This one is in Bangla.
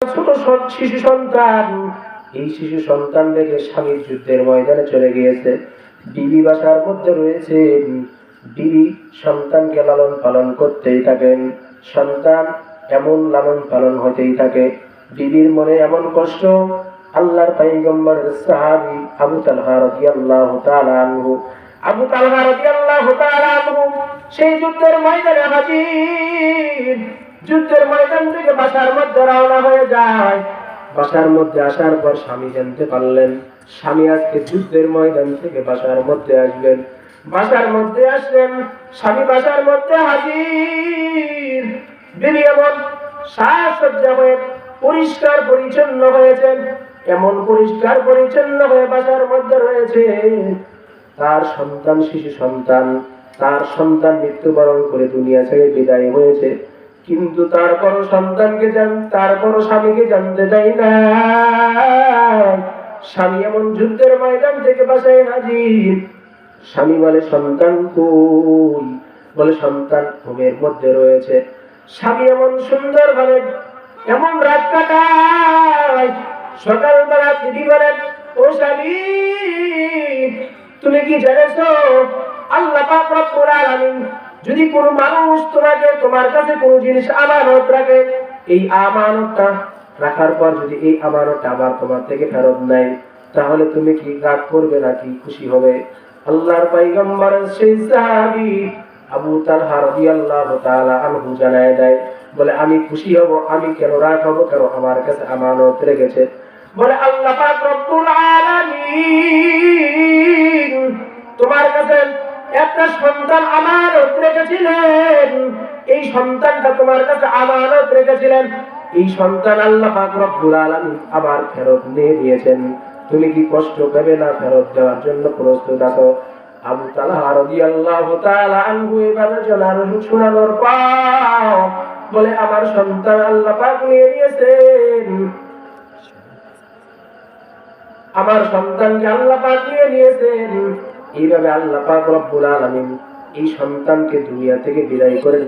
ছোট শিশু সন্তান, এই শিশু সন্তান রেখে স্বামীর যুদ্ধের ময়দানে চলে গিয়েছে। বিবি বাসার মধ্যে রয়েছে। বিবি সন্তানকে লালন পালন করতেই থাকেন। সন্তান এমন লালন পালন হতেই থাকে। বিবির মনে এমন কষ্ট। আল্লাহর পয়গম্বরের সাহাবী আবু তালহা রাদিয়াল্লাহু তাআলা আনহু, আবু তালহা রাদিয়াল্লাহু তাআলা আনহু সেই যুদ্ধের ময়দানে হাজির। যুদ্ধের ময়দান থেকে বাসার মধ্যে রওনা হয়ে যায়। বাসার মধ্যে আসার পর স্বামী জানতে পারলেন স্বামী আজকে যুদ্ধের ময়দান থেকে বাসার মধ্যে আসবেন। বাসার মধ্যে আসলেন, স্বামী বাসার মধ্যে হাজির। বিবি এমন সাজসজ্জা হয়ে পরিষ্কার পরিচ্ছন্ন হয়েছেন, এমন পরিষ্কার পরিচ্ছন্ন হয়ে বাসার মধ্যে রয়েছে। তার সন্তান, শিশু সন্তান, তার সন্তান মৃত্যুবরণ করে দুনিয়া ছেড়ে বিদায় হয়েছে, কিন্তু তারপর সন্তানকে তারপর স্বামীকে জানতে দেয় না। স্বামী এমন যুদ্ধের ময়দান থেকে বাসায় হাজির। স্বামী বলে সন্তান কই? বলে সন্তান ঘুমের মধ্যে রয়েছে। স্বামী এমন সুন্দর ভাবে এমন রাত কাটায়। সকালবেলা তিনি বলেন, ও স্বামী, তুমি কি জেনেছো আল্লাহ পাক রব্বুল আলামিন যদি কোনো মানুষ তোমার কাছে কোনো জিনিস আমানত রাখে, এই আমানতটা রাখার পর যদি এই আমানতটা আবার তোমার থেকে ফেরত নেয়, তাহলে তুমি কি রাগ করবে নাকি খুশি হবে? আল্লাহর পয়গম্বরের সেই সাহাবী আবু তালহা রাদিয়াল্লাহু তাআলা আনহু জানায় দেয়, বলে আমি খুশি হব। আমি কেন রাগ হব? কেন আমার কাছে আমানত রেখেছে। বলে আল্লাহ পাক রব্বুল আলামিন তোমার কাছে একটা সন্তান আমানত রেখেছিলেন। এই সন্তানটা তোমার কাছে আমানত রেখেছিলেন, এই সন্তান আল্লাহ পাক রব্বুল আলামিন আবার ফেরত নিয়ে নিয়েছেন। তুমি কি কষ্ট পাবে না? ফেরত দেওয়ার জন্য প্রস্তুত আছো? আবু তালহা রাদিয়াল্লাহু তাআলা আনহু এভাবে শোনানোর পর বলে আমার সন্তান আল্লাহ পাক নিয়ে নিয়েছেন, আমার সন্তানকে আল্লাহ পাক নিয়ে নিয়েছেন। এইভাবে আল্লাহ পাক রব্বুল আলামিন এই সন্তানকে দুনিয়া থেকে বিদায় করে